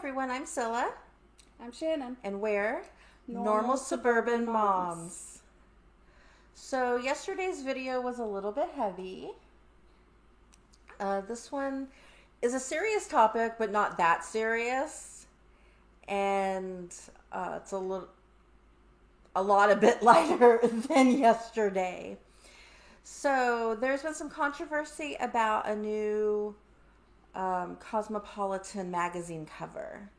everyone, I'm Scylla. I'm Shannon. And we're Normal Suburban Suburban Moms. So yesterday's video was a little bit heavy. This one is a serious topic, but not that serious. And it's a lot a bit lighter than yesterday. So there's been some controversy about a new Cosmopolitan magazine cover.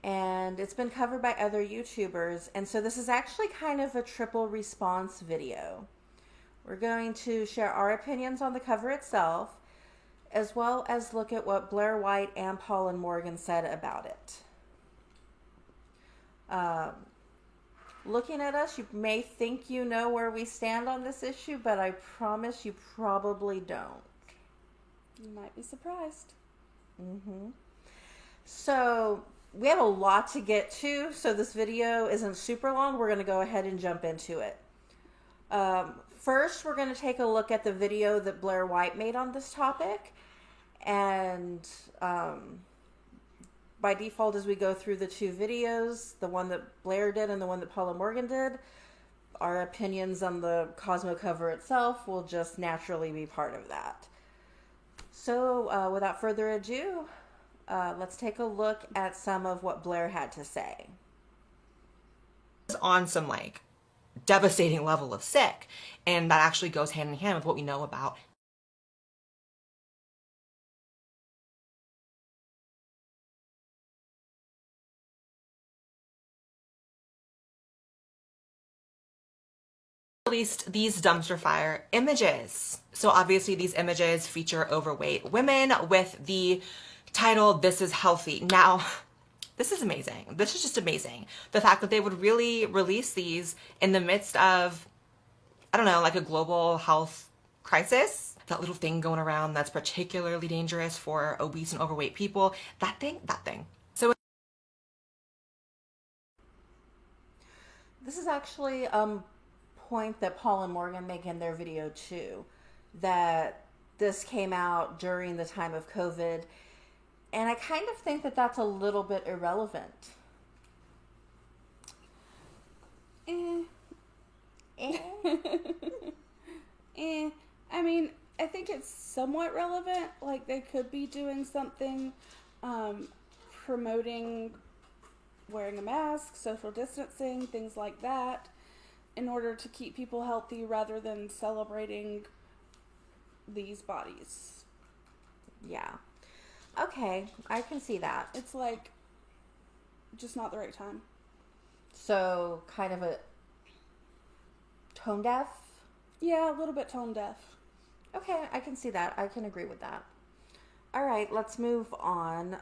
And it's been covered by other YouTubers. And so this is actually kind of a triple response video. We're going to share our opinions on the cover itself, as well as look at what Blair White and Paula Morgan said about it. Looking at us, you may think you know where we stand on this issue, but I promise you probably don't. You might be surprised. So we have a lot to get to, so this video isn't super long. We're going to go ahead and jump into it. First, we're going to take a look at the video that Blair White made on this topic. And by default, as we go through the two videos, the one that Blair did and the one that Paula Morgan did, our opinions on the Cosmo cover itself will just naturally be part of that. So without further ado, let's take a look at some of what Blair had to say. On some like devastating level of sick, and that actually goes hand in hand with what we know about released these dumpster fire images. So obviously these images feature overweight women with the title, "This is healthy." Now, this is amazing. This is just amazing. The fact that they would really release these in the midst of, I don't know, like a global health crisis. That little thing going around that's particularly dangerous for obese and overweight people. That thing. So This is actually point that Paul and Morgan make in their video too, that this came out during the time of COVID, and I kind of think that that's a little bit irrelevant. I mean, I think it's somewhat relevant. Like, they could be doing something promoting wearing a mask, social distancing, things like that, in order to keep people healthy rather than celebrating these bodies. Yeah. Okay, I can see that. It's like just not the right time. So, kind of a tone deaf? Yeah, a little bit tone deaf. Okay, I can see that. I can agree with that. All right, let's move on.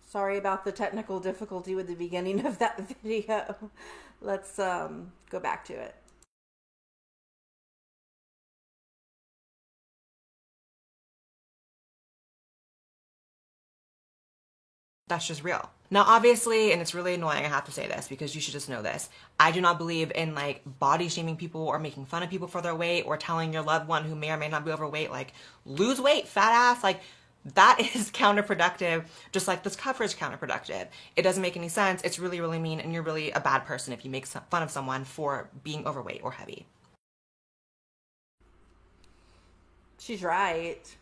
Sorry about the technical difficulty with the beginning of that video. Let's go back to it. that's just real. Now, obviously, and it's really annoying, I have to say this because you should just know this. I do not believe in like body shaming people or making fun of people for their weight or telling your loved one who may or may not be overweight, like, lose weight, fat ass. Like, that is counterproductive, just like this cover is counterproductive. It doesn't make any sense. It's really, really mean, and you're really a bad person if you make fun of someone for being overweight or heavy. She's right.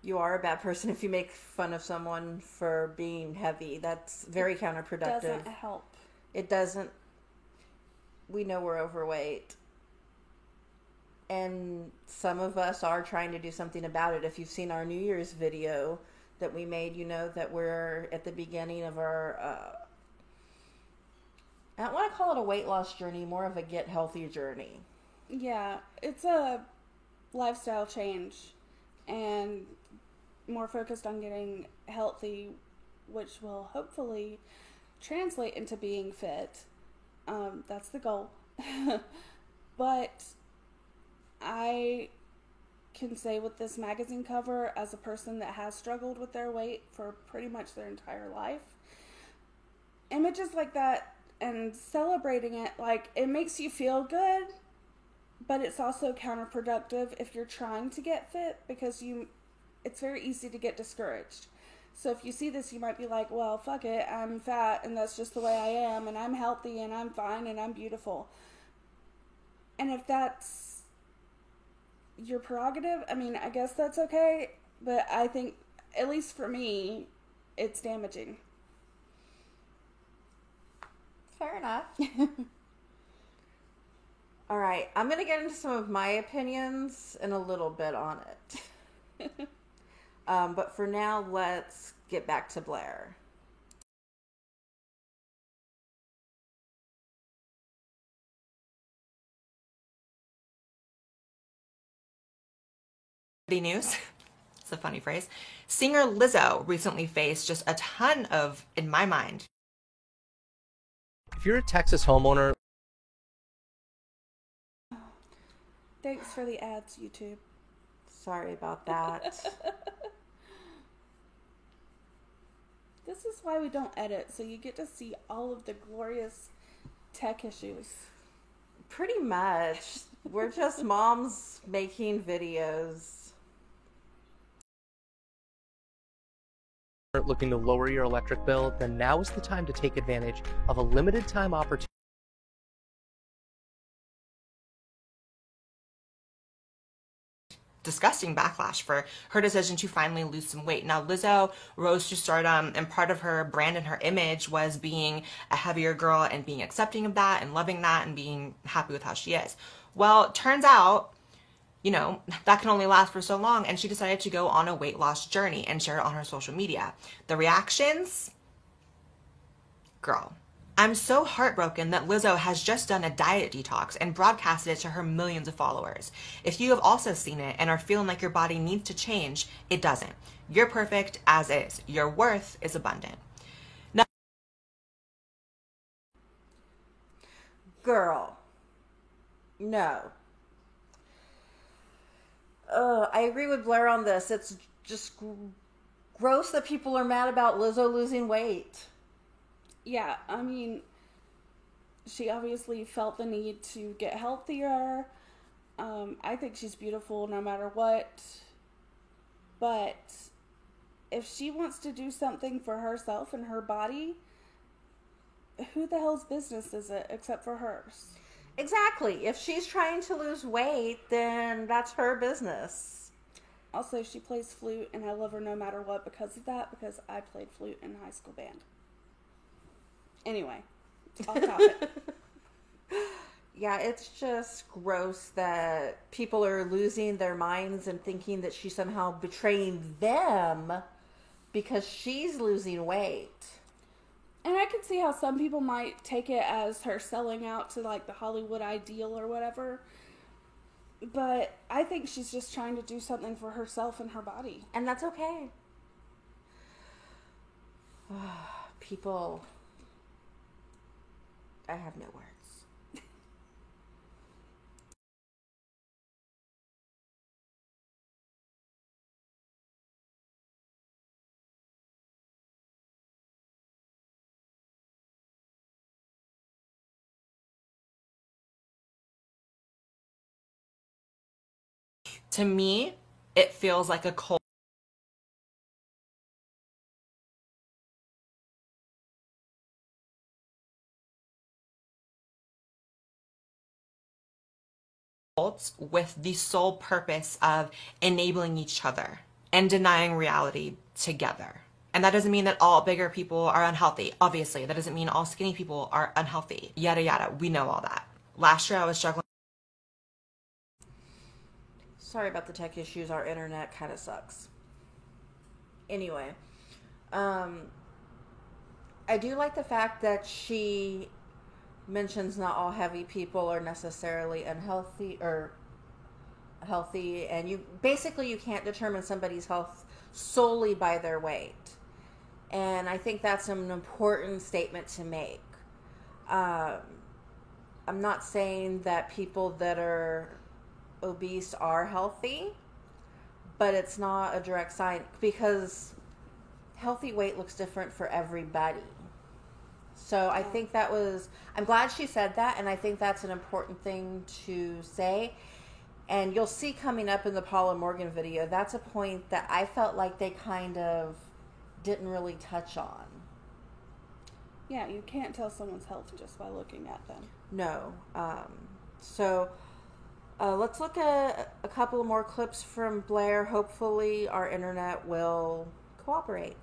You are a bad person if you make fun of someone for being heavy. That's very counterproductive. Doesn't help. It doesn't. We know we're overweight. And some of us are trying to do something about it. If you've seen our New Year's video that we made, you know that we're at the beginning of our, I don't want to call it a weight loss journey, more of a get healthy journey. Yeah, it's a lifestyle change and more focused on getting healthy, which will hopefully translate into being fit. That's the goal. But I can say with this magazine cover, as a person that has struggled with their weight for pretty much their entire life, images like that and celebrating it, like, it makes you feel good, but it's also counterproductive if you're trying to get fit, because it's very easy to get discouraged. So if you see this, you might be like, well, fuck it, I'm fat and that's just the way I am, and I'm healthy and I'm fine and I'm beautiful. And if that's your prerogative, I mean, I guess that's okay, but I think, at least for me, it's damaging. Fair enough. All right, I'm going to get into some of my opinions in a little bit on it. But for now, let's get back to Blair. News. It's a funny phrase. Singer Lizzo recently faced just a ton of, in my mind. If you're a Texas homeowner. Thanks for the ads, YouTube. Sorry about that. This is why we don't edit, so you get to see all of the glorious tech issues. Pretty much. We're just moms making videos. Looking to lower your electric bill, then now is the time to take advantage of a limited time opportunity. Disgusting backlash for her decision to finally lose some weight. Now, Lizzo rose to stardom, and part of her brand and her image was being a heavier girl and being accepting of that and loving that and being happy with how she is. Well, it turns out, you know, that can only last for so long, and she decided to go on a weight loss journey and share it on her social media. The reactions? Girl. I'm so heartbroken that Lizzo has just done a diet detox and broadcasted it to her millions of followers. If you have also seen it and are feeling like your body needs to change, it doesn't. You're perfect as is. Your worth is abundant. Now, Girl. No. I agree with Blair on this. It's just gross that people are mad about Lizzo losing weight. Yeah, I mean, she obviously felt the need to get healthier. I think she's beautiful no matter what. But if she wants to do something for herself and her body, who the hell's business is it except for hers? Exactly. If she's trying to lose weight, then that's her business. Also, she plays flute, and I love her no matter what because of that, because I played flute in high school band. Anyway, off topic. Yeah, it's just gross that people are losing their minds and thinking that she's somehow betraying them because she's losing weight. And I can see how some people might take it as her selling out to like the Hollywood ideal or whatever. But I think she's just trying to do something for herself and her body. And that's okay. People... I have no words. to me, it feels like a cold with the sole purpose of enabling each other and denying reality together. And that doesn't mean that all bigger people are unhealthy. Obviously, that doesn't mean all skinny people are unhealthy. Yada, yada. We know all that. Last year, I was struggling. Sorry about the tech issues. Our internet kind of sucks. Anyway, I do like the fact that she mentions not all heavy people are necessarily unhealthy or healthy, and you can't determine somebody's health solely by their weight. And I think that's an important statement to make. I'm not saying that people that are obese are healthy, but it's not a direct sign, because healthy weight looks different for everybody. So I think I'm glad she said that, and I think that's an important thing to say. And you'll see coming up in the Paula Morgan video, that's a point that I felt like they kind of didn't really touch on. Yeah, you can't tell someone's health just by looking at them. No. So let's look at a couple of more clips from Blair. Hopefully our internet will cooperate.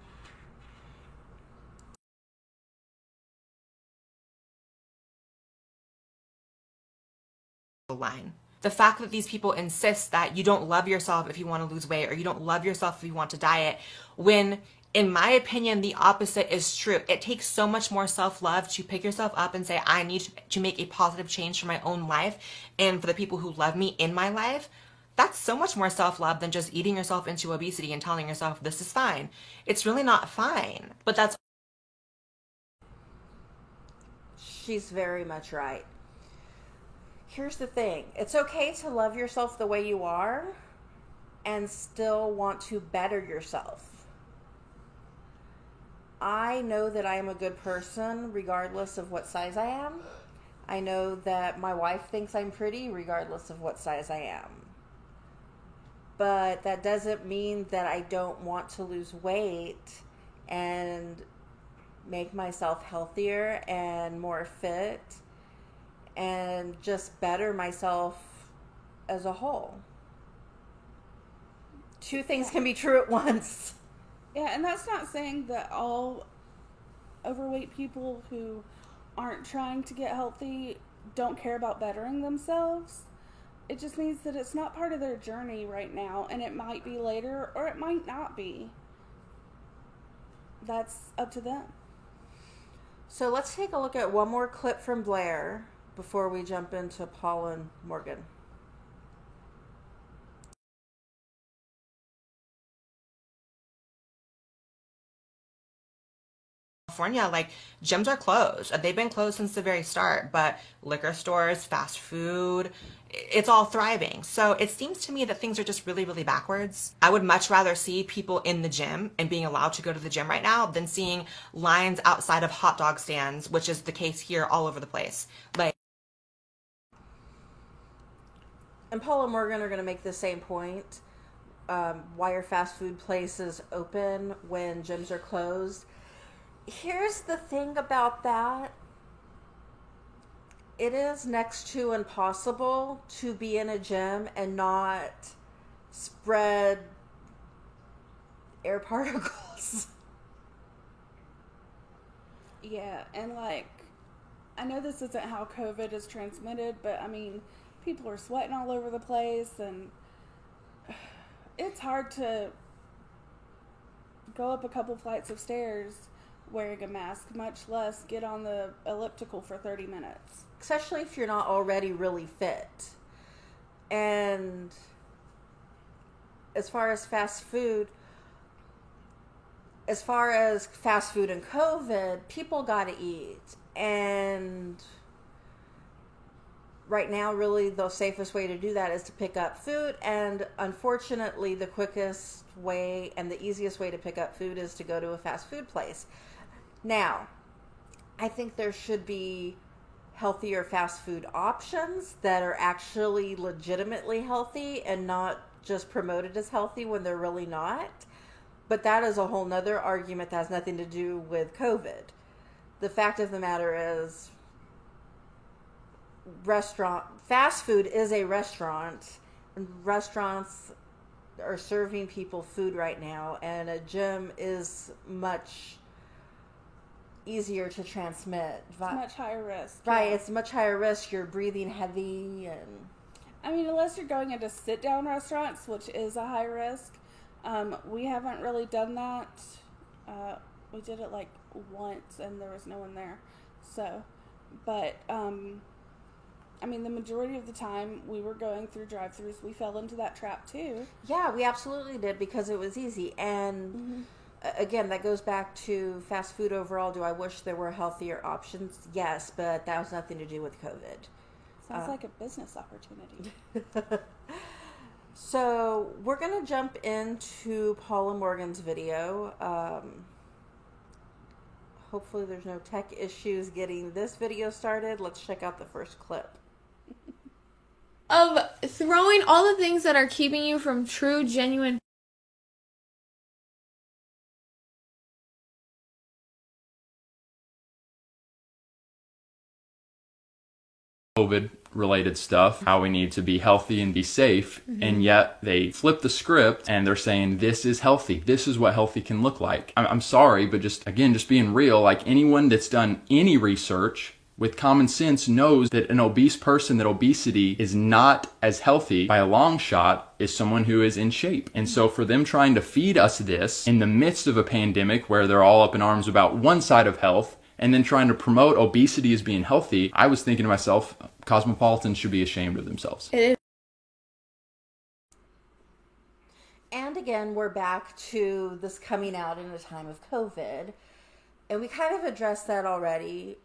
Line. The fact that these people insist that you don't love yourself if you want to lose weight, or you don't love yourself if you want to diet, when in my opinion the opposite is true. It takes so much more self-love to pick yourself up and say, I need to make a positive change for my own life and for the people who love me in my life. That's so much more self-love than just eating yourself into obesity and telling yourself this is fine. It's really not fine. But that's... She's very much right. Here's the thing. It's okay to love yourself the way you are and still want to better yourself. I know that I am a good person regardless of what size I am. I know that my wife thinks I'm pretty regardless of what size I am. But that doesn't mean that I don't want to lose weight and make myself healthier and more fit and just better myself as a whole. Two things can be true at once. Yeah, and that's not saying that all overweight people who aren't trying to get healthy don't care about bettering themselves. It just means that it's not part of their journey right now, and it might be later or it might not be. That's up to them. So let's take a look at one more clip from Blair before we jump into Paul and Morgan. California, like, gyms are closed. They've been closed since the very start, but liquor stores, fast food, it's all thriving. So it seems to me that things are just really, really backwards. I would much rather see people in the gym and being allowed to go to the gym right now than seeing lines outside of hot dog stands, which is the case here all over the place. Like, and Paul and Morgan are going to make the same point. Why are fast food places open when gyms are closed? Here's the thing about that. It is next to impossible to be in a gym and not spread air particles. Yeah, and like, I know this isn't how COVID is transmitted, but I mean, people are sweating all over the place, and it's hard to go up a couple flights of stairs wearing a mask, much less get on the elliptical for 30 minutes. Especially if you're not already really fit. And as far as fast food and COVID, people got to eat. And right now, really, the safest way to do that is to pick up food. And unfortunately, the quickest way and the easiest way to pick up food is to go to a fast food place. Now, I think there should be healthier fast food options that are actually legitimately healthy and not just promoted as healthy when they're really not. But that is a whole nother argument that has nothing to do with COVID. The fact of the matter is, fast food is a restaurant, and restaurants are serving people food right now, and a gym is much easier to transmit. It's much higher risk. Right, Yeah. it's much higher risk. You're breathing heavy, and I mean, unless you're going into sit-down restaurants, which is a high risk. We haven't really done that. We did it like once, and there was no one there. So, but I mean, the majority of the time we were going through drive-thrus, we fell into that trap too. yeah, we absolutely did because it was easy. And again, that goes back to fast food overall. Do I wish there were healthier options? Yes, but that has nothing to do with COVID. Sounds like a business opportunity. So we're going to jump into Paula Morgan's video. Hopefully there's no tech issues getting this video started. Let's check out the first clip. Of throwing all the things that are keeping you from true, genuine COVID related stuff, how we need to be healthy and be safe, and yet they flip the script and they're saying this is healthy. This is what healthy can look like. I'm sorry, but just being real, like anyone that's done any research with common sense knows that an obese person, that obesity is not as healthy by a long shot as someone who is in shape. And so for them trying to feed us this in the midst of a pandemic where they're all up in arms about one side of health and then trying to promote obesity as being healthy, I was thinking to myself, cosmopolitans should be ashamed of themselves. It is. And again, we're back to this coming out in a time of COVID. And we kind of addressed that already.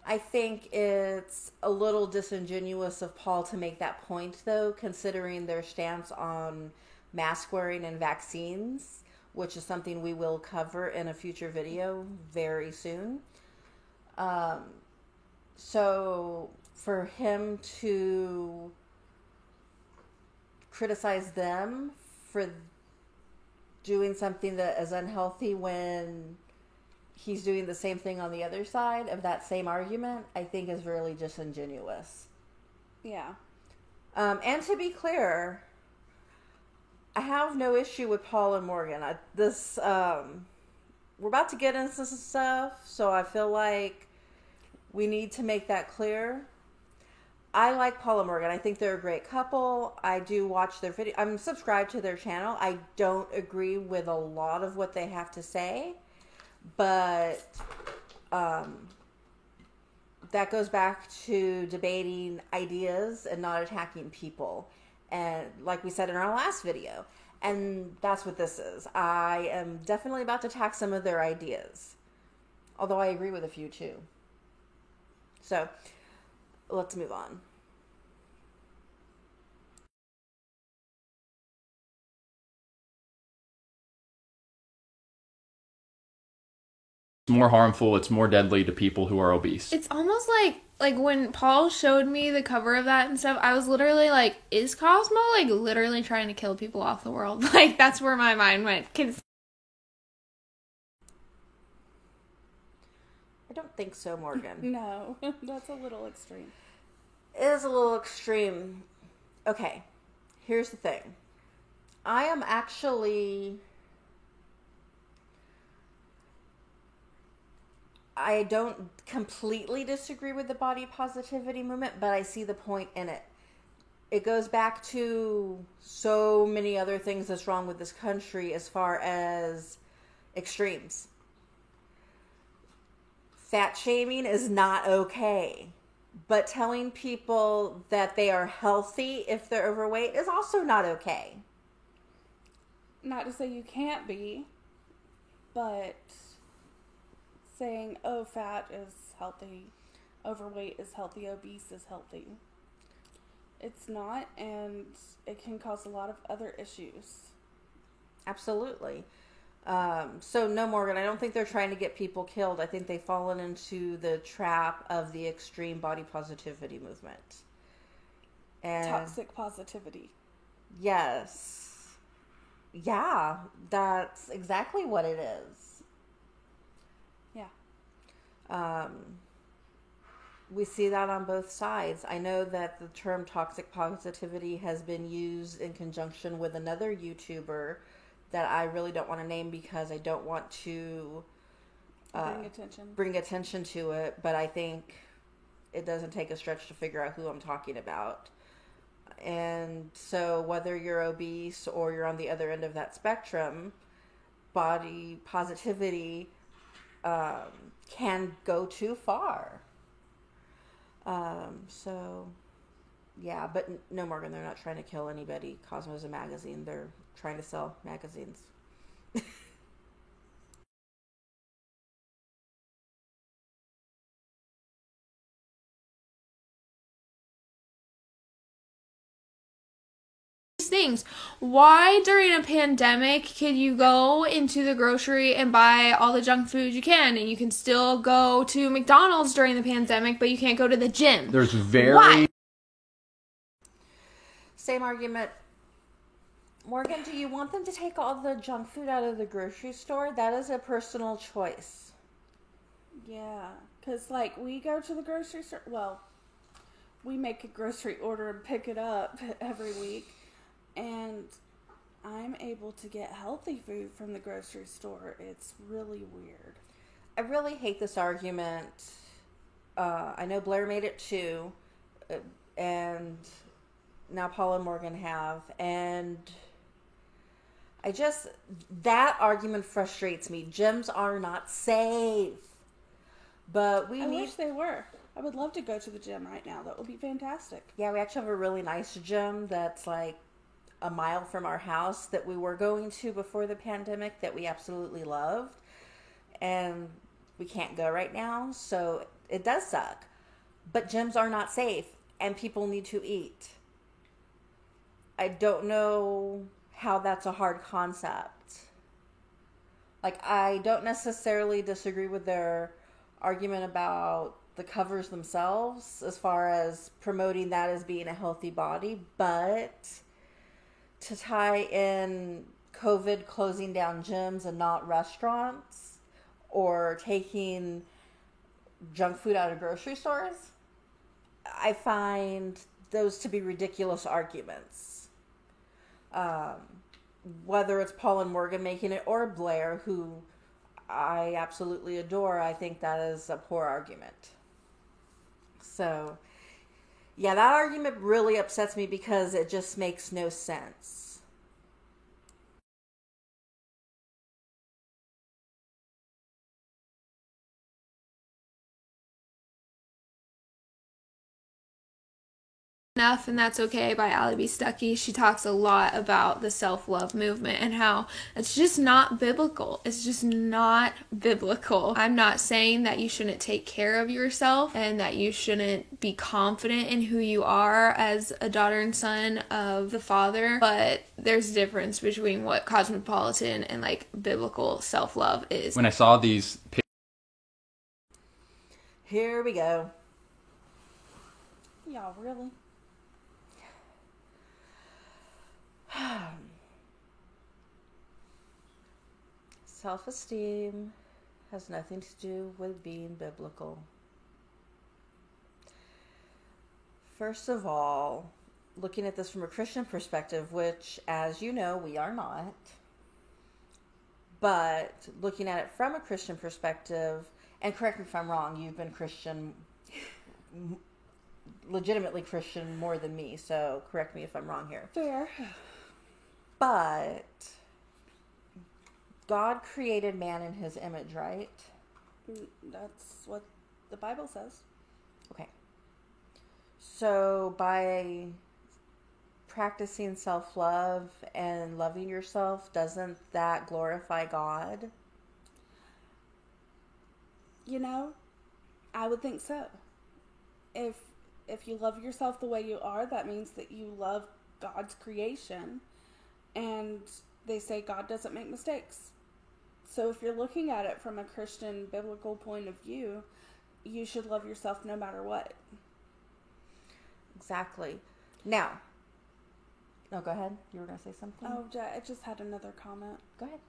I think it's a little disingenuous of Paul to make that point, though, considering their stance on mask wearing and vaccines, which is something we will cover in a future video very soon. So for him to criticize them for doing something that is unhealthy when he's doing the same thing on the other side of that same argument, I think is really disingenuous. Yeah. And to be clear, I have no issue with Paul and Morgan. We're about to get into some stuff, so I feel like we need to make that clear. I like Paul and Morgan. I think they're a great couple. I do watch their video. I'm subscribed to their channel. I don't agree with a lot of what they have to say, but that goes back to debating ideas and not attacking people. And like we said in our last video, and that's what this is. I am definitely about to attack some of their ideas, although I agree with a few too. So let's move on. It's more harmful, it's more deadly to people who are obese. It's almost like when Paul showed me the cover of that and stuff, I was literally like, is Cosmo like literally trying to kill people off the world? Like, that's where my mind went. I don't think so, Morgan. No, that's a little extreme. It is a little extreme. Okay, here's the thing. I am actually... I don't completely disagree with the body positivity movement, but I see the point in it. It goes back to so many other things that's wrong with this country as far as extremes. Fat shaming is not okay, but telling people that they are healthy if they're overweight is also not okay. Not to say you can't be, but saying, oh, fat is healthy, overweight is healthy, obese is healthy. It's not, and it can cause a lot of other issues. Absolutely. So no, Morgan, I don't think they're trying to get people killed. I think they've fallen into the trap of the extreme body positivity movement. And Toxic positivity. yes. Yeah, that's exactly what it is. Yeah. We see that on both sides. I know that the term toxic positivity has been used in conjunction with another YouTuber that I really don't want to name because I don't want to bring attention to it, but I think it doesn't take a stretch to figure out who I'm talking about. And so whether you're obese or you're on the other end of that spectrum, body positivity can go too far. So, yeah, but no, Morgan, they're not trying to kill anybody. Cosmo's a magazine. They're trying to sell magazines. Things. Why during a pandemic can you go into the grocery and buy all the junk food you can, and you can still go to McDonald's during the pandemic, but you can't go to the gym? There's very... Why? Same argument. Morgan, do you want them to take all the junk food out of the grocery store? That is a personal choice. Yeah, because, like, we go to the grocery store. Well, we make a grocery order and pick it up every week. And I'm able to get healthy food from the grocery store. It's really weird. I really hate this argument. I know Blair made it too, and now Paula and Morgan have, and that argument frustrates me. Gyms are not safe, but I wish they were. I would love to go to the gym right now. That would be fantastic. Yeah, we actually have a really nice gym that's like a mile from our house that we were going to before the pandemic that we absolutely loved, and we can't go right now, so it does suck. But gyms are not safe, and people need to eat. I don't know how that's a hard concept. Like, I don't necessarily disagree with their argument about the covers themselves as far as promoting that as being a healthy body, but to tie in COVID closing down gyms and not restaurants, or taking junk food out of grocery stores, I find those to be ridiculous arguments. Whether it's Paul and Morgan making it or Blair, who I absolutely adore, I think that is a poor argument. So, yeah, that argument really upsets me because it just makes no sense. Enough and That's Okay by Allie B. Stuckey. She talks a lot about the self-love movement and how it's just not biblical. It's just not biblical. I'm not saying that you shouldn't take care of yourself and that you shouldn't be confident in who you are as a daughter and son of the Father, but there's a difference between what cosmopolitan and like biblical self-love is. When I saw these Here we go. Y'all, really? Self-esteem has nothing to do with being biblical. First of all, looking at this from a Christian perspective, which, as you know, we are not, but looking at it from a Christian perspective, and correct me if I'm wrong, you've been Christian, legitimately Christian more than me, so correct me if I'm wrong here. Fair. But God created man in his image, right? That's what the Bible says. Okay. So by practicing self-love and loving yourself, doesn't that glorify God? You know, I would think so. If you love yourself the way you are, that means that you love God's creation. And they say God doesn't make mistakes. So if you're looking at it from a Christian biblical point of view, you should love yourself no matter what. Exactly. Now, no, go ahead. You were going to say something? Oh, I just had another comment. Go ahead.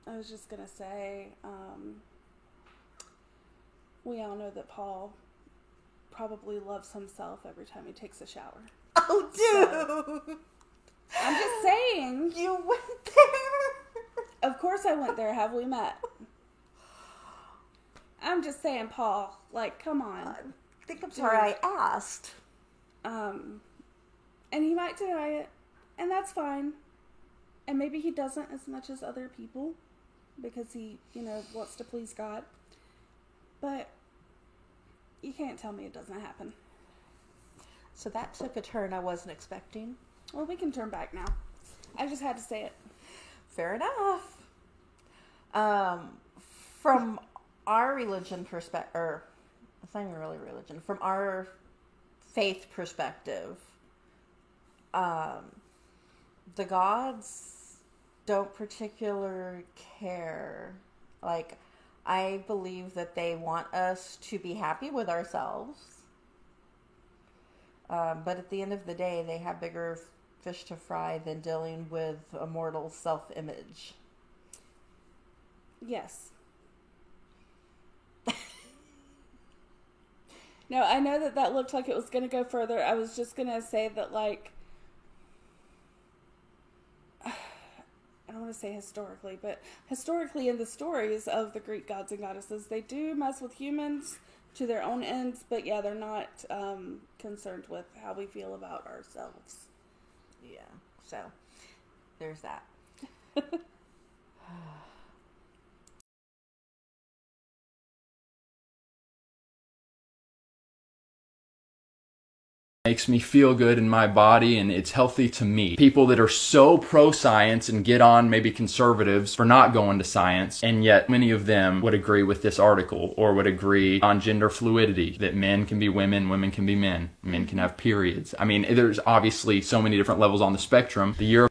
I was just going to say, we all know that Paul probably loves himself every time he takes a shower. Oh, dude! So, I'm just saying. You went there? Of course I went there. Have we met? I'm just saying, Paul. Like, come on. I think I'm sorry I asked. And he might deny it. And that's fine. And maybe he doesn't as much as other people. Because he, wants to please God. But you can't tell me it doesn't happen. So that took a turn I wasn't expecting. Well, we can turn back now. I just had to say it. Fair enough. From our religion perspective, or it's not even really religion, from our faith perspective, the gods don't particularly care. Like, I believe that they want us to be happy with ourselves. But at the end of the day, they have bigger fish to fry than dealing with a mortal self-image. Yes. No, I know that looked like it was going to go further. I was just going to say that, like, I don't want to say historically, but historically in the stories of the Greek gods and goddesses, they do mess with humans to their own ends, but yeah, they're not concerned with how we feel about ourselves. Yeah, so there's that. Makes me feel good in my body and it's healthy to me. People that are so pro-science and get on maybe conservatives for not going to science, and yet many of them would agree with this article or would agree on gender fluidity, that men can be women, women can be men, men can have periods. I mean, there's obviously so many different levels on the spectrum. The year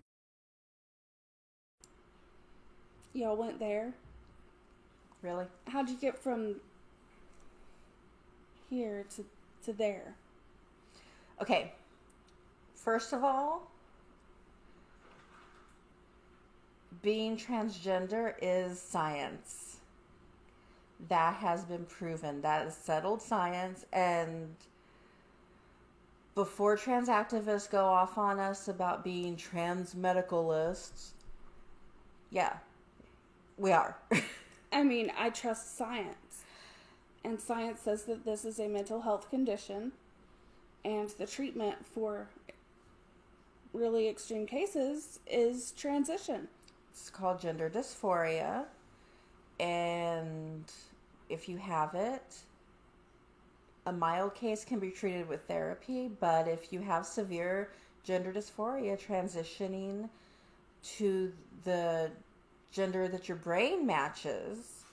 Y'all went there? Really? How'd you get from here to there? Okay, first of all, being transgender is science. That has been proven. That is settled science. And before trans activists go off on us about being trans medicalists, yeah, we are. I mean, I trust science. And science says that this is a mental health condition. And the treatment for really extreme cases is transition. It's called gender dysphoria. And if you have it, a mild case can be treated with therapy. But if you have severe gender dysphoria, transitioning to the gender that your brain matches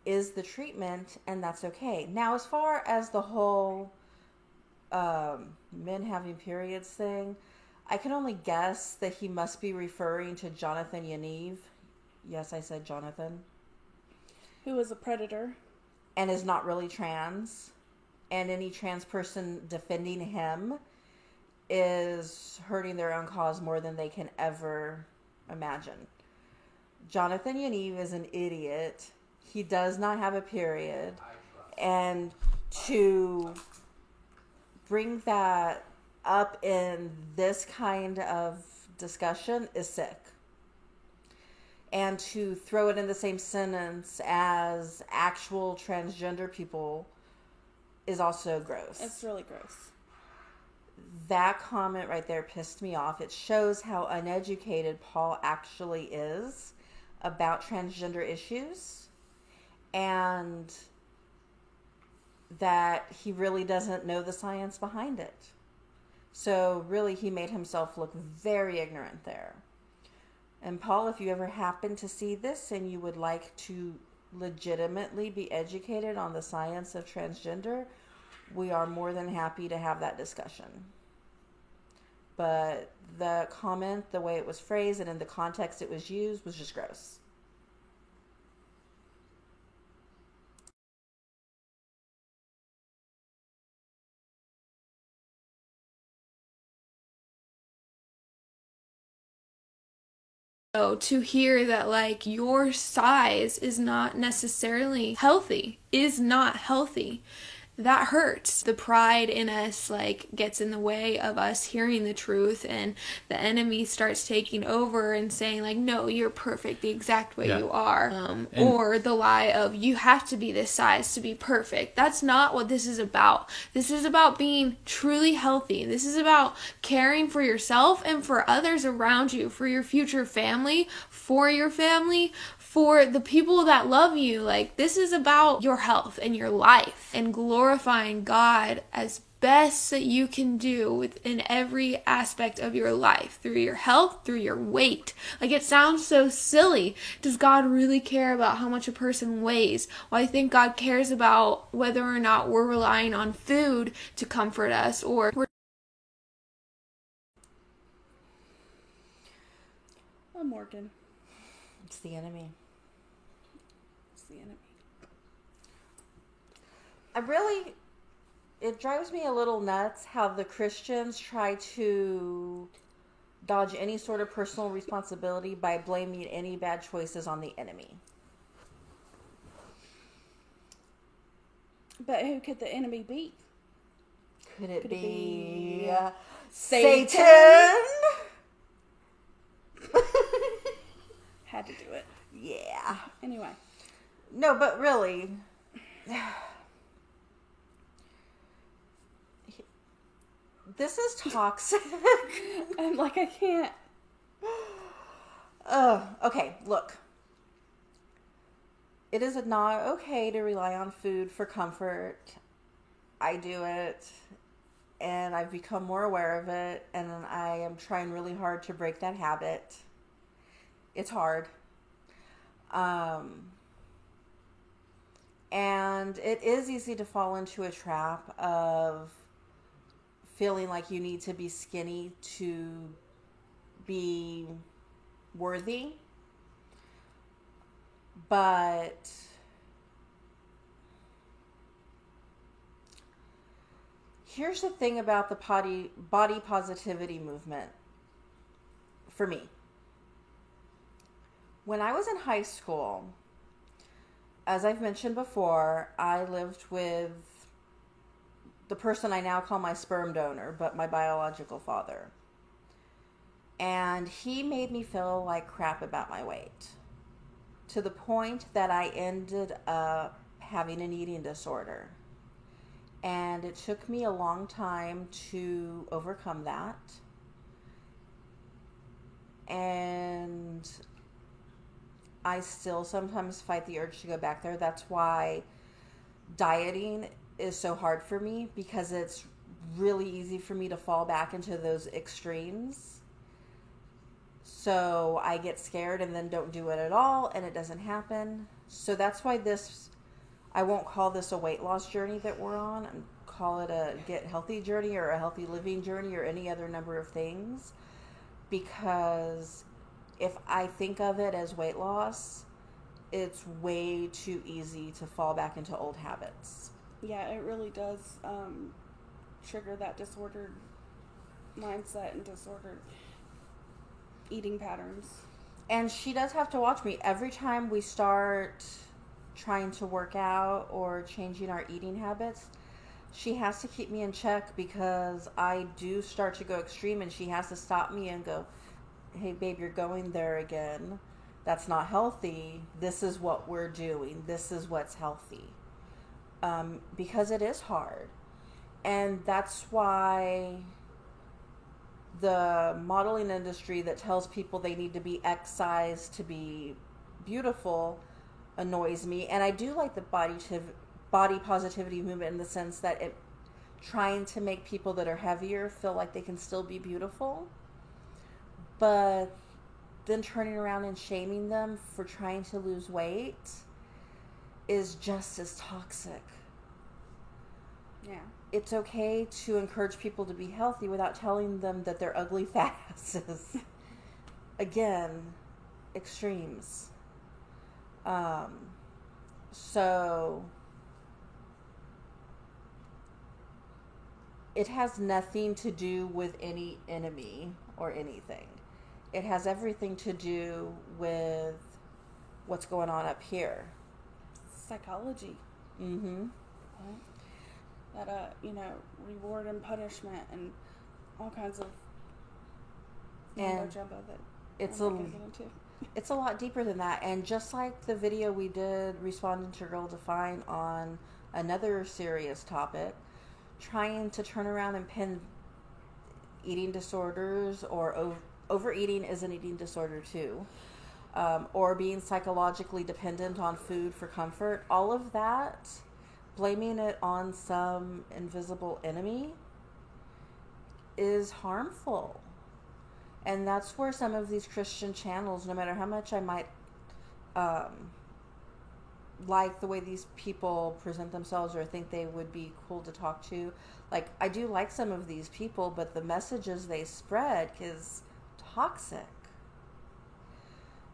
is the treatment, and that's okay. Now, as far as the whole men having periods thing, I can only guess that he must be referring to Jonathan Yaniv. Yes, I said Jonathan. Who is a predator. And is not really trans. And any trans person defending him is hurting their own cause more than they can ever imagine. Jonathan Yaniv is an idiot. He does not have a period. And to bring that up in this kind of discussion is sick. And to throw it in the same sentence as actual transgender people is also gross. It's really gross. That comment right there pissed me off. It shows how uneducated Paul actually is about transgender issues, and that he really doesn't know the science behind it. So really, he made himself look very ignorant there. And Paul, if you ever happen to see this and you would like to legitimately be educated on the science of transgender, we are more than happy to have that discussion. But the comment, the way it was phrased and in the context it was used, was just gross. So to hear that, like, your size is not necessarily healthy, is not healthy, that hurts. The pride in us, like, gets in the way of us hearing the truth, and the enemy starts taking over and saying, like, no, you're perfect the exact way you are. Or the lie of, you have to be this size to be perfect. That's not what this is about. This is about being truly healthy. This is about caring for yourself and for others around you, for your future family, for your family, for the people that love you. Like, this is about your health and your life and glorifying God as best that you can do within every aspect of your life, through your health, through your weight. Like, it sounds so silly. Does God really care about how much a person weighs? Well, I think God cares about whether or not we're relying on food to comfort us, or we're Morgan. It's the enemy. It's the enemy. It drives me a little nuts how the Christians try to dodge any sort of personal responsibility by blaming any bad choices on the enemy. But who could the enemy be? Could it Could it be be Satan? Had to do it. Yeah. Anyway. No, but really, this is toxic. I'm like, I can't. Okay, look. It is not okay to rely on food for comfort. I do it, and I've become more aware of it, and I am trying really hard to break that habit. It's hard. And it is easy to fall into a trap of feeling like you need to be skinny to be worthy. But here's the thing about the body positivity movement for me. When I was in high school, as I've mentioned before, I lived with the person I now call my sperm donor, but my biological father. And he made me feel like crap about my weight, to the point that I ended up having an eating disorder. And it took me a long time to overcome that. And I still sometimes fight the urge to go back there. That's why dieting is so hard for me, because it's really easy for me to fall back into those extremes. So I get scared and then don't do it at all, and it doesn't happen. So that's why I won't call this a weight loss journey that we're on. I'll call it a get healthy journey or a healthy living journey or any other number of things. Because if I think of it as weight loss, it's way too easy to fall back into old habits. Yeah, it really does trigger that disordered mindset and disordered eating patterns. And she does have to watch me. Every time we start trying to work out or changing our eating habits, she has to keep me in check, because I do start to go extreme, and she has to stop me and go, hey, babe, you're going there again. That's not healthy. This is what we're doing. This is what's healthy. Because it is hard. And that's why the modeling industry that tells people they need to be X size to be beautiful annoys me. And I do like the body positivity movement in the sense that it trying to make people that are heavier feel like they can still be beautiful. But then turning around and shaming them for trying to lose weight is just as toxic. Yeah. It's okay to encourage people to be healthy without telling them that they're ugly fat asses. Again, extremes. So it has nothing to do with any enemy or anything. It has everything to do with what's going on up here. Psychology. Mm-hmm. That, reward and punishment and all kinds of And jumbo that it's I'm not gonna get into. It's a lot deeper than that. And just like the video we did, Responding to Girl Define, on another serious topic, trying to turn around and pin eating disorders, or overeating is an eating disorder too, or being psychologically dependent on food for comfort, all of that, blaming it on some invisible enemy, is harmful. And that's where some of these Christian channels, no matter how much I might like the way these people present themselves or think they would be cool to talk to, like, I do like some of these people, but the messages they spread is toxic.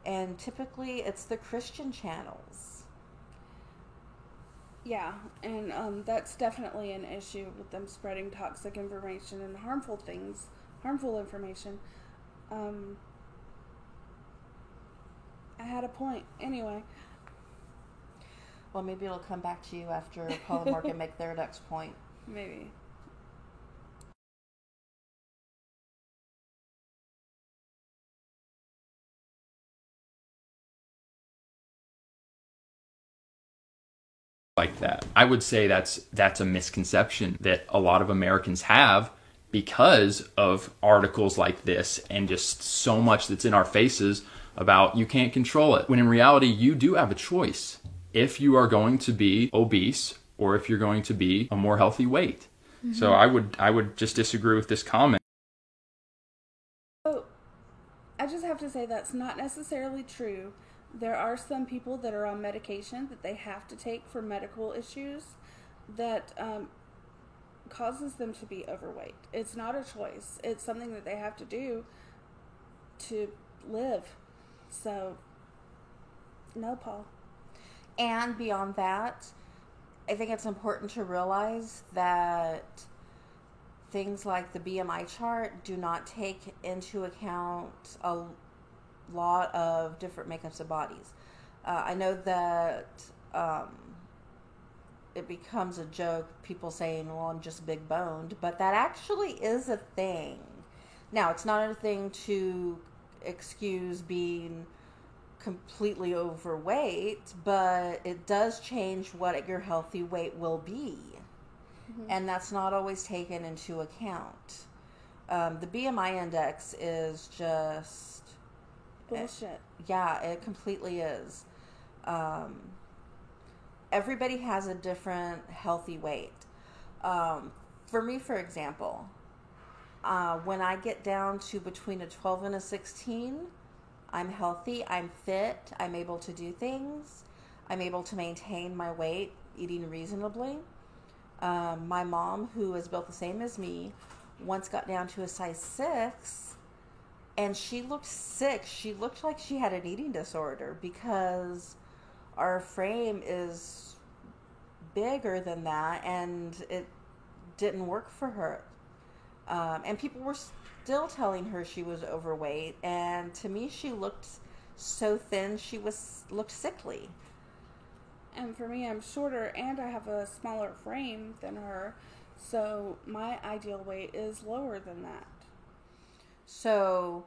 And typically it's the Christian channels. Yeah, and that's definitely an issue with them spreading toxic information and harmful information. I had a point. Anyway. Well, maybe it'll come back to you after Paul and Morgan make their next point. Maybe. like that. I would say that's a misconception that a lot of Americans have because of articles like this and just so much that's in our faces about you can't control it. When in reality, you do have a choice if you are going to be obese or if you're going to be a more healthy weight. So I would just disagree with this comment. So, I just have to say that's not necessarily true. There are some people that are on medication that they have to take for medical issues that causes them to be overweight. It's not a choice. It's something that they have to do to live. So, no, Paul. And beyond that, I think it's important to realize that things like the BMI chart do not take into account a lot of different makeups of bodies. I know that it becomes a joke, people saying, well, I'm just big boned, but that actually is a thing. Now, it's not a thing to excuse being completely overweight, but it does change what your healthy weight will be. And that's not always taken into account. The BMI index is just bullshit. Yeah, it completely is. Everybody has a different healthy weight. For me, for example, when I get down to between a 12 and a 16, I'm healthy, I'm fit, I'm able to do things, I'm able to maintain my weight, eating reasonably. My mom, who is built the same as me, once got down to a size 6, and she looked sick. She looked like she had an eating disorder because our frame is bigger than that, and it didn't work for her. And people were still telling her she was overweight, and to me she looked so thin, looked sickly. And for me, I'm shorter and I have a smaller frame than her, so my ideal weight is lower than that. So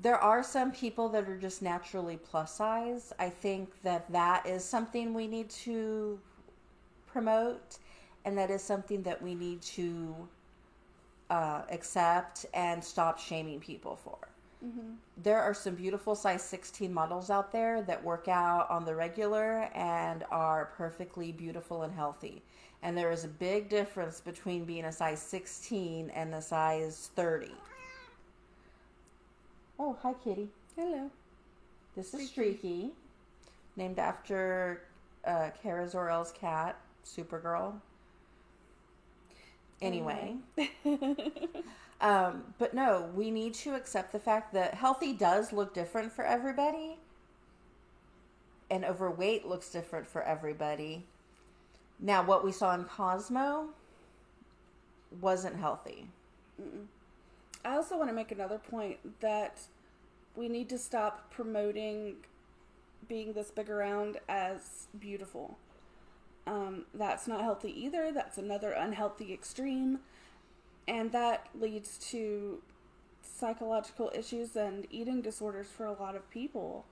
there are some people that are just naturally plus size. I think that is something we need to promote, and that is something that we need to accept and stop shaming people for. There are some beautiful size 16 models out there that work out on the regular and are perfectly beautiful and healthy. And there is a big difference between being a size 16 and a size 30. Oh, hi, kitty. Hello. This is Streaky, named after Kara Zor-El's cat, Supergirl. Anyway. But no, we need to accept the fact that healthy does look different for everybody, and overweight looks different for everybody. Now, what we saw in Cosmo wasn't healthy. I also want to make another point that we need to stop promoting being this big around as beautiful. That's not healthy either. That's another unhealthy extreme. And that leads to psychological issues and eating disorders for a lot of people.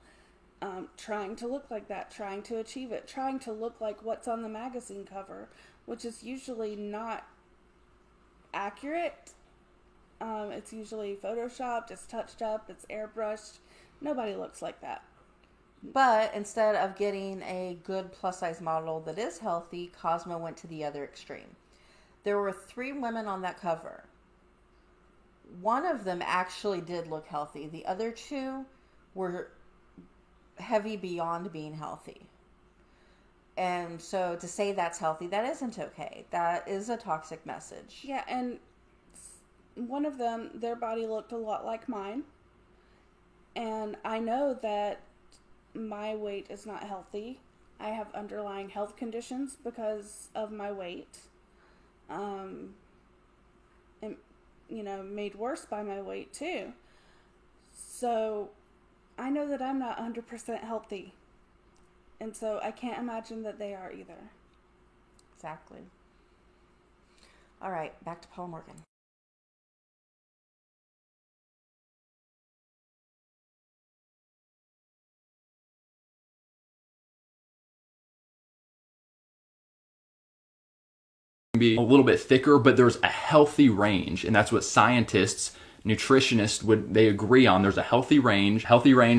Trying to look like that, trying to achieve it, trying to look like what's on the magazine cover, which is usually not accurate. It's usually photoshopped, it's touched up, it's airbrushed. Nobody looks like that. But instead of getting a good plus size model that is healthy, Cosmo went to the other extreme. There were 3 women on that cover. One of them actually did look healthy. The other 2 were heavy beyond being healthy. And so to say that's healthy, that isn't okay. That is a toxic message. Yeah, and one of them, their body looked a lot like mine. And I know that my weight is not healthy. I have underlying health conditions because of my weight. And, made worse by my weight too. So I know that I'm not 100% healthy. And so I can't imagine that they are either. Exactly. All right, back to Paula Morgan. be a little bit thicker, but there's a healthy range. And that's what scientists, nutritionists they agree on. There's a healthy range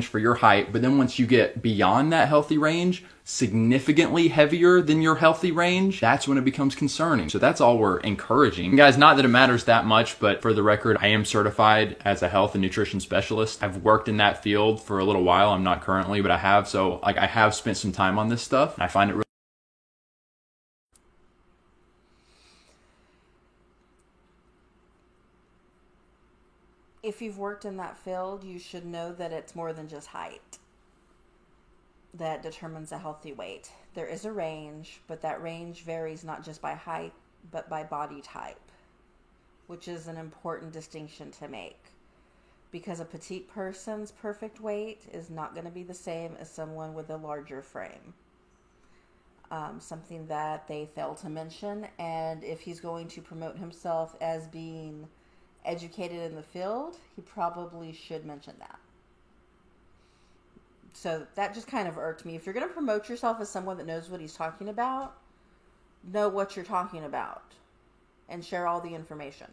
for your height. But then once you get beyond that healthy range, significantly heavier than your healthy range, that's when it becomes concerning. So that's all we're encouraging. And guys, not that it matters that much, but for the record, I am certified as a health and nutrition specialist. I've worked in that field for a little while. I'm not currently, but I have. So like I have spent some time on this stuff. And I find it really if you've worked in that field, you should know that it's more than just height that determines a healthy weight. There is a range, but that range varies not just by height, but by body type, which is an important distinction to make. Because a petite person's perfect weight is not going to be the same as someone with a larger frame. Something that they fail to mention, and if he's going to promote himself as being educated in the field, he probably should mention that. So that just kind of irked me. If you're going to promote yourself as someone that knows what he's talking about, know what you're talking about and share all the information.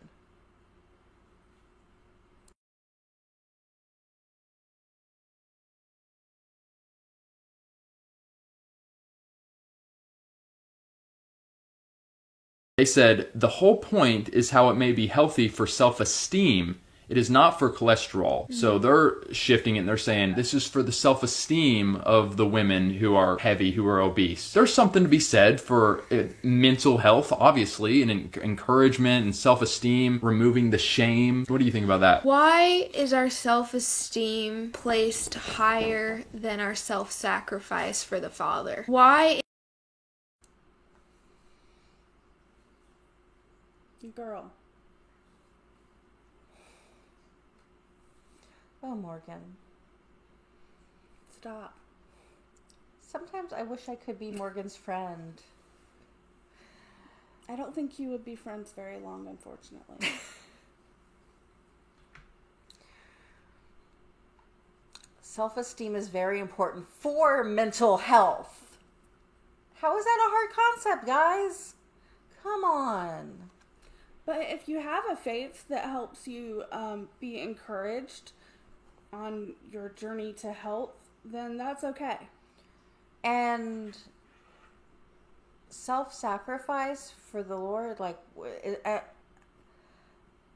They said the whole point is how it may be healthy for self-esteem. It is not for cholesterol. Mm-hmm. So they're shifting it and they're saying this is for the self-esteem of the women who are heavy, who are obese. There's something to be said for mental health, obviously, and encouragement and self-esteem, removing the shame. What do you think about that? Why is our self-esteem placed higher than our self-sacrifice for the Father? Why? Girl. Oh, Morgan. Stop. Sometimes I wish I could be Morgan's friend. I don't think you would be friends very long, unfortunately. Self-esteem is very important for mental health. How is that a hard concept, guys? Come on. But if you have a faith that helps you be encouraged on your journey to health, then that's okay. And self-sacrifice for the Lord, like,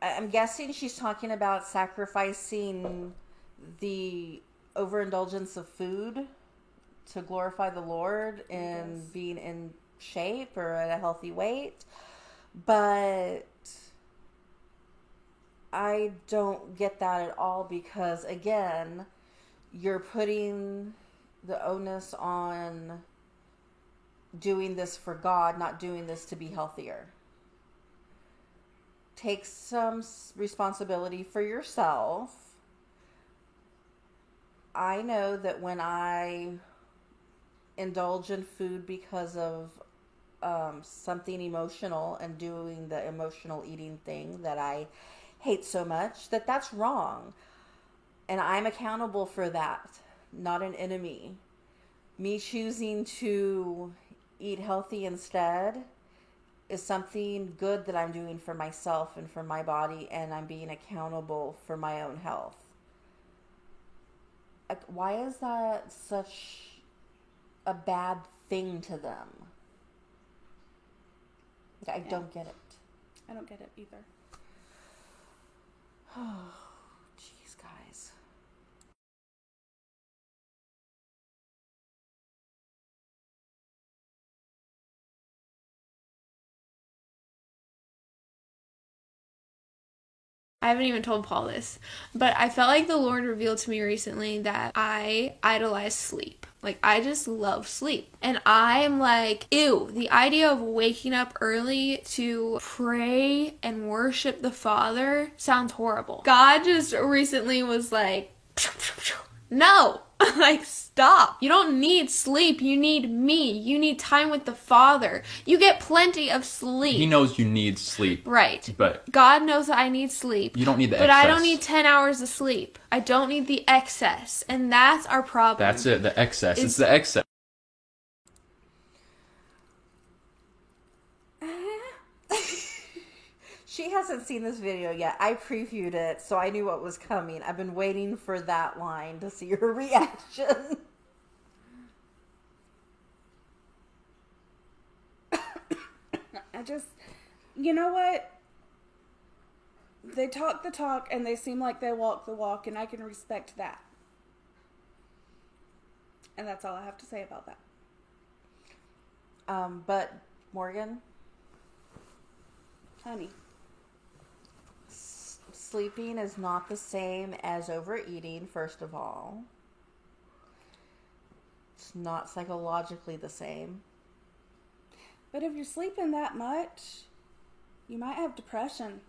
I'm guessing she's talking about sacrificing the overindulgence of food to glorify the Lord and being in shape or at a healthy weight. But I don't get that at all because, again, you're putting the onus on doing this for God, not doing this to be healthier. Take some responsibility for yourself. I know that when I indulge in food because of something emotional and doing the emotional eating thing that I hate so much, that's wrong. And I'm accountable for that, not an enemy. Me choosing to eat healthy instead is something good that I'm doing for myself and for my body, and I'm being accountable for my own health. Why is that such a bad thing to them? I don't get it. I don't get it either. Oh, jeez, guys. I haven't even told Paul this, but I felt like the Lord revealed to me recently that I idolize sleep. Like, I just love sleep. And I am like, ew, the idea of waking up early to pray and worship the Father sounds horrible. God just recently was like, no, like, stop. You don't need sleep. You need me. You need time with the Father. You get plenty of sleep. He knows you need sleep. Right. But God knows that I need sleep. You don't need the excess. But I don't need 10 hours of sleep. I don't need the excess. And that's our problem. That's it, the excess. It's the excess. She hasn't seen this video yet. I previewed it, so I knew what was coming. I've been waiting for that line to see her reaction. You know what? They talk the talk and they seem like they walk the walk, and I can respect that. And that's all I have to say about that. But Morgan, Honey. Sleeping is not the same as overeating, first of all. It's not psychologically the same. But if you're sleeping that much, you might have depression.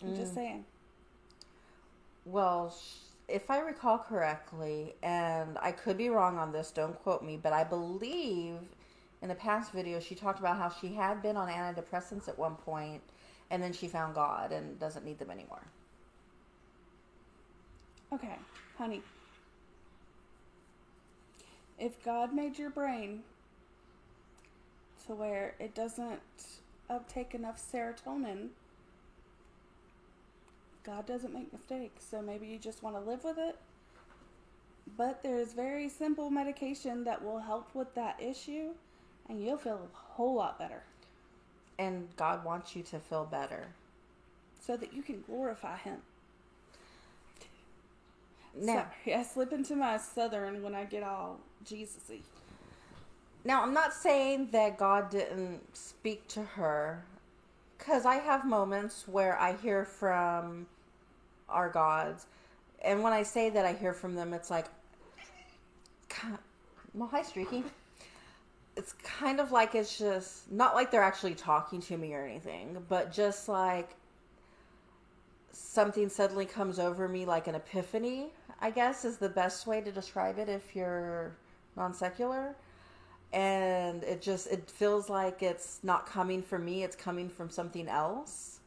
I'm just saying. Well, if I recall correctly, and I could be wrong on this, don't quote me, but I believe in a past video she talked about how she had been on antidepressants at one point, and then she found God and doesn't need them anymore. Okay, honey. If God made your brain to where it doesn't uptake enough serotonin, God doesn't make mistakes. So maybe you just want to live with it. But there's very simple medication that will help with that issue, and you'll feel a whole lot better. And God wants you to feel better, so that you can glorify Him. Now, Sorry, I slip into my southern when I get all Jesus-y. Now, I'm not saying that God didn't speak to her, because I have moments where I hear from our gods, and when I say that I hear from them, it's like, well, hi, Streaky. It's kind of like it's just, not like they're actually talking to me or anything, but just like something suddenly comes over me, like an epiphany, I guess is the best way to describe it if you're non-secular. And it feels like it's not coming from me, it's coming from something else.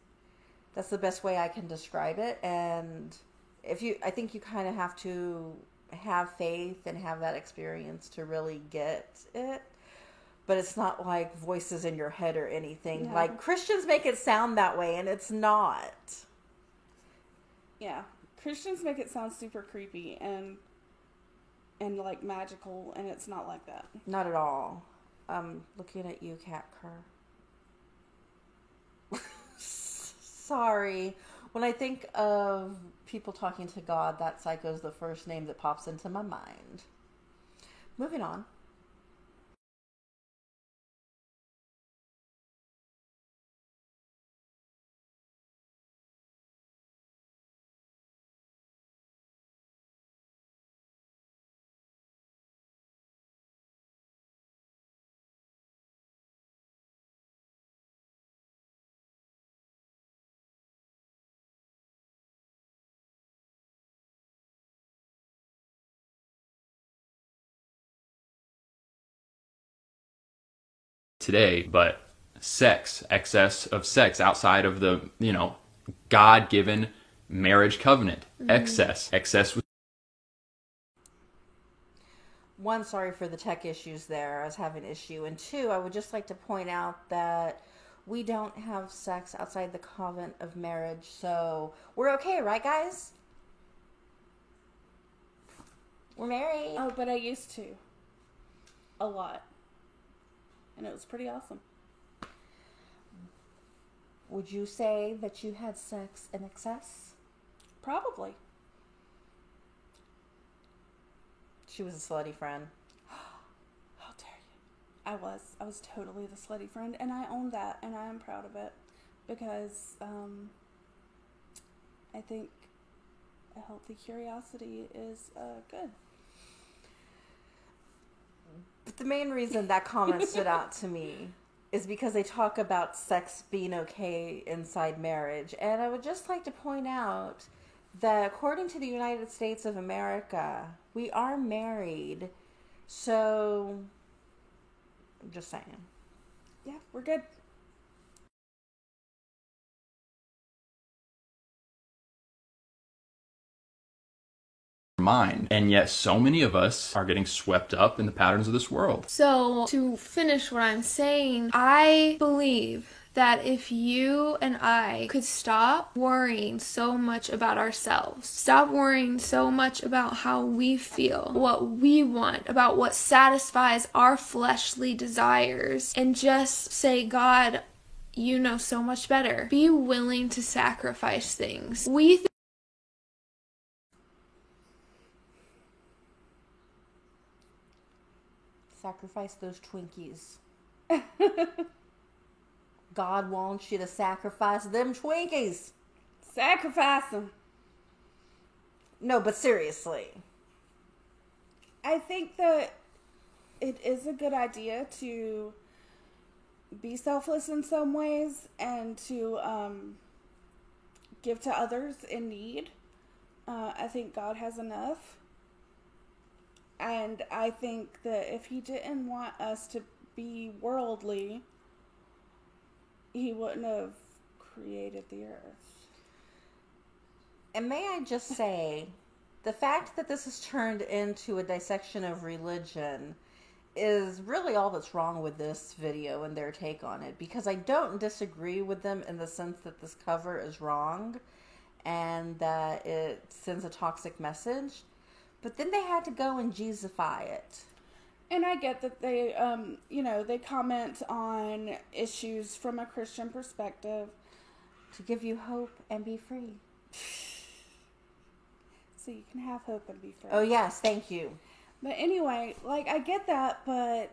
That's the best way I can describe it. And I think you kind of have to have faith and have that experience to really get it. But it's not like voices in your head or anything. No. Like Christians make it sound that way, and it's not. Yeah, Christians make it sound super creepy and like magical, and it's not like that. Not at all. Looking at you, Cat Kerr. Sorry. When I think of people talking to God, that psycho's the first name that pops into my mind. Moving on. Today, but excess of sex outside of the, God-given marriage covenant. Excess with. One, sorry for the tech issues there. I was having an issue. And two, I would just like to point out that we don't have sex outside the covenant of marriage, so we're okay, right, guys? We're married. Oh, but I used to. A lot. And it was pretty awesome. Would you say that you had sex in excess? Probably. She was a slutty friend. How dare you? I was totally the slutty friend, and I own that, and I am proud of it. Because, I think a healthy curiosity is good. But the main reason that comment stood out to me is because they talk about sex being okay inside marriage. And I would just like to point out that according to the United States of America, we are married. So, I'm just saying. Yeah, we're good. Mind, and yet so many of us are getting swept up in the patterns of this world. So, to finish what I'm saying, I believe that if you and I could stop worrying so much about ourselves, stop worrying so much about how we feel, what we want, about what satisfies our fleshly desires, and just say, God, you know so much better. Be willing to sacrifice things. Sacrifice those Twinkies. God wants you to sacrifice them Twinkies. Sacrifice them. No, but seriously. I think that it is a good idea to be selfless in some ways and to give to others in need. I think God has enough. And I think that if he didn't want us to be worldly, he wouldn't have created the earth. And may I just say, the fact that this has turned into a dissection of religion is really all that's wrong with this video and their take on it. Because I don't disagree with them in the sense that this cover is wrong and that it sends a toxic message. But then they had to go and Jesusify it. And I get that they, they comment on issues from a Christian perspective. To give you hope and be free. So you can have hope and be free. Oh, yes, thank you. But anyway, I get that, but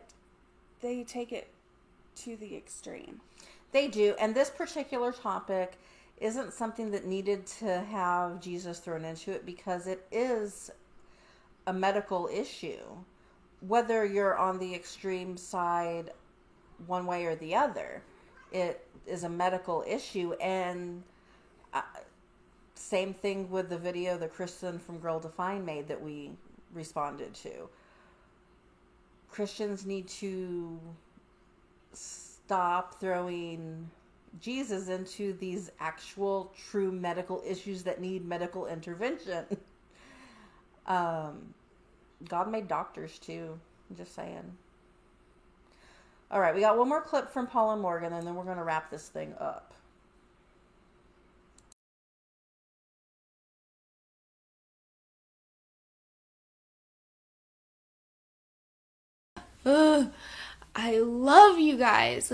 they take it to the extreme. They do. And this particular topic isn't something that needed to have Jesus thrown into it because it is a medical issue. Whether you're on the extreme side one way or the other, it is a medical issue. And same thing with the video that Kristen from Girl Define made that we responded to. Christians need to stop throwing Jesus into these actual true medical issues that need medical intervention. God made doctors too. I'm just saying. All right, we got one more clip from Paula Morgan, and then we're going to wrap this thing up. I love you guys.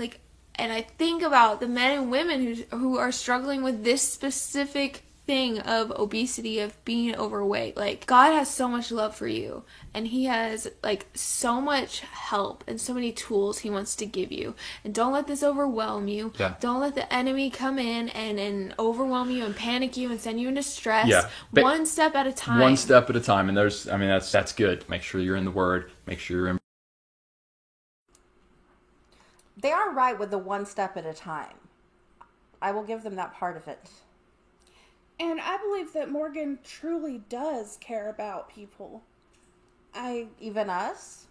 And I think about the men and women who are struggling with this specific thing of obesity, of being overweight. God has so much love for you, and he has so much help and so many tools he wants to give you. And don't let this overwhelm you. Yeah. Don't let the enemy come in and overwhelm you and panic you and send you into stress. Yeah. One step at a time. One step at a time. And that's good. Make sure you're in the Word. Make sure you're in. They are right with the one step at a time. I will give them that part of it. And I believe that Morgan truly does care about people. Even us?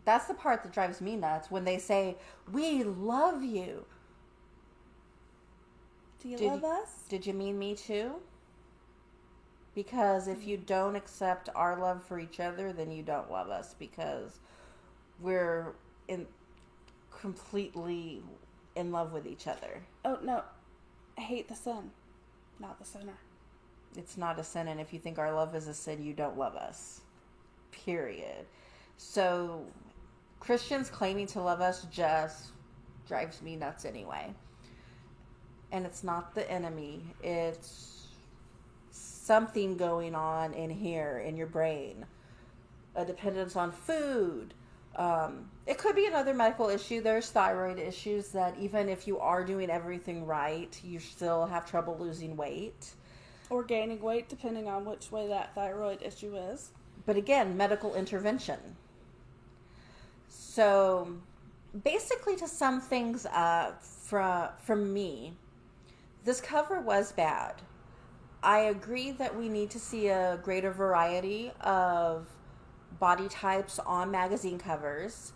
That's the part that drives me nuts when they say, we love you. Do you love us? Did you mean me too? Because if you don't accept our love for each other, then you don't love us, because we're completely in love with each other. Oh, no. I hate the sin, not the sinner. It's not a sin, and if you think our love is a sin, you don't love us. Period. So, Christians claiming to love us just drives me nuts anyway. And it's not the enemy. It's something going on in here, in your brain. A dependence on food. It could be another medical issue. There's thyroid issues that even if you are doing everything right, you still have trouble losing weight. Or gaining weight, depending on which way that thyroid issue is. But again, medical intervention. So, basically to sum things up from me, this cover was bad. I agree that we need to see a greater variety of body types on magazine covers.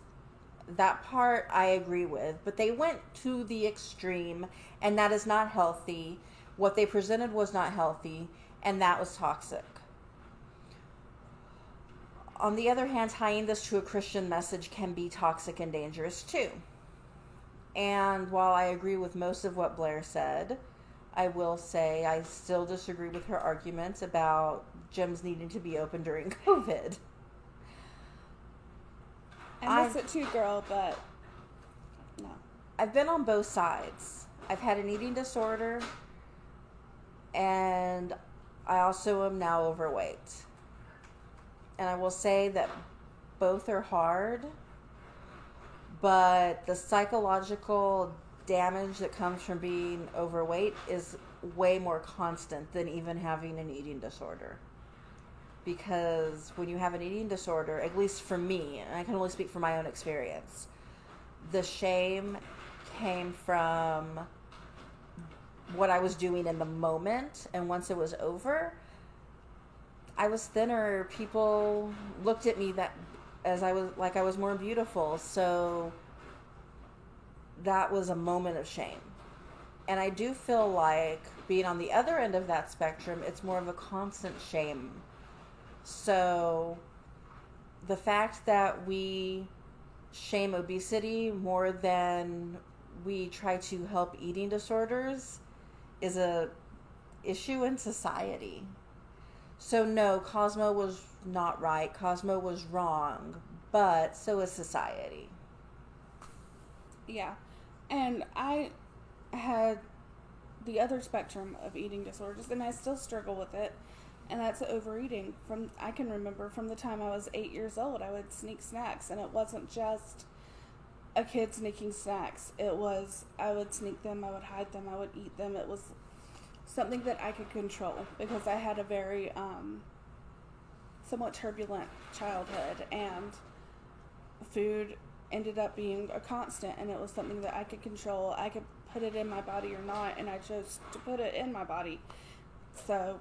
That part I agree with. But they went to the extreme, and that is not healthy. What they presented was not healthy, and that was toxic. On the other hand, tying this to a Christian message can be toxic and dangerous too. And while I agree with most of what Blair said, I will say I still disagree with her arguments about gyms needing to be open during COVID. I miss it too, girl, but no. I've been on both sides. I've had an eating disorder, and I also am now overweight. And I will say that both are hard, but the psychological damage that comes from being overweight is way more constant than even having an eating disorder. Because when you have an eating disorder, at least for me, and I can only speak from my own experience, the shame came from what I was doing in the moment, and once it was over, I was thinner. People looked at me that as I was more beautiful. So that was a moment of shame. And I do feel like being on the other end of that spectrum, it's more of a constant shame. So the fact that we shame obesity more than we try to help eating disorders is a issue in society. So no, Cosmo was not right. Cosmo was wrong, but so is society. Yeah. And I had the other spectrum of eating disorders, and I still struggle with it, and that's overeating. I can remember from the time I was 8 years old, I would sneak snacks, and it wasn't just a kid sneaking snacks. It was, I would sneak them, I would hide them, I would eat them. It was something that I could control because I had a very somewhat turbulent childhood, and food ended up being a constant, and it was something that I could control. I could put it in my body or not, and I chose to put it in my body. So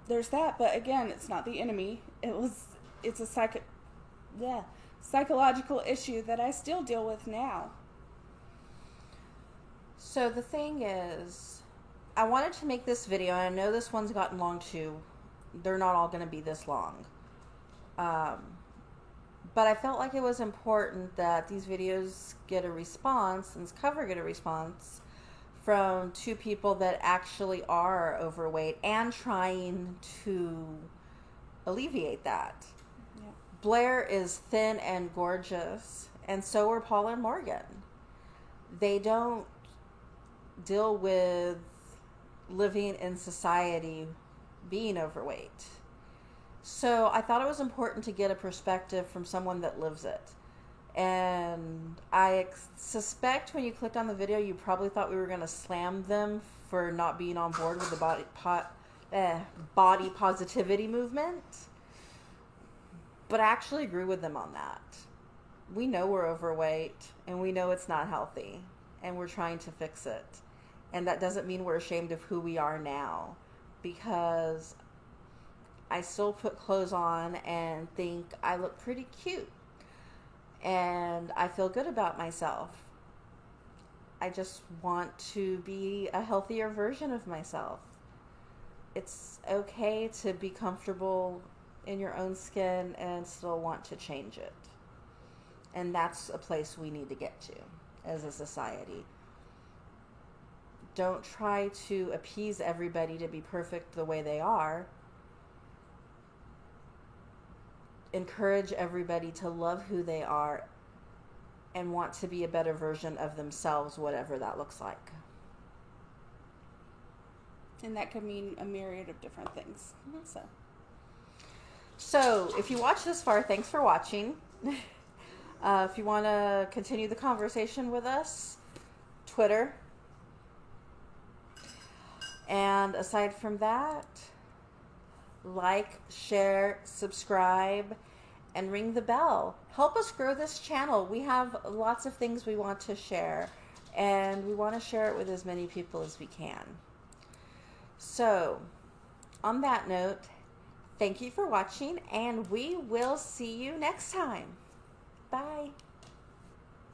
there's that, but again, it's not the enemy. It's a psychological issue that I still deal with now. So the thing is, I wanted to make this video, and I know this one's gotten long too. They're not all going to be this long. But I felt like it was important that these videos get a response, and this cover get a response from two people that actually are overweight and trying to alleviate that. Yeah. Blair is thin and gorgeous, and so are Paul and Morgan. They don't deal with living in society being overweight. So I thought it was important to get a perspective from someone that lives it. And I suspect when you clicked on the video, you probably thought we were going to slam them for not being on board with the body positivity movement. But I actually agree with them on that. We know we're overweight, and we know it's not healthy, and we're trying to fix it. And that doesn't mean we're ashamed of who we are now, because I still put clothes on and think I look pretty cute. And I feel good about myself. I just want to be a healthier version of myself. It's okay to be comfortable in your own skin and still want to change it. And that's a place we need to get to as a society. Don't try to appease everybody to be perfect the way they are. Encourage everybody to love who they are and want to be a better version of themselves, whatever that looks like. And that could mean a myriad of different things. Mm-hmm. So if you watch this far, thanks for watching. If you want to continue the conversation with us, Twitter. And aside from that, like, share, subscribe, and ring the bell. Help us grow this channel. We have lots of things we want to share, and we want to share it with as many people as we can. So, on that note, thank you for watching, and we will see you next time. Bye.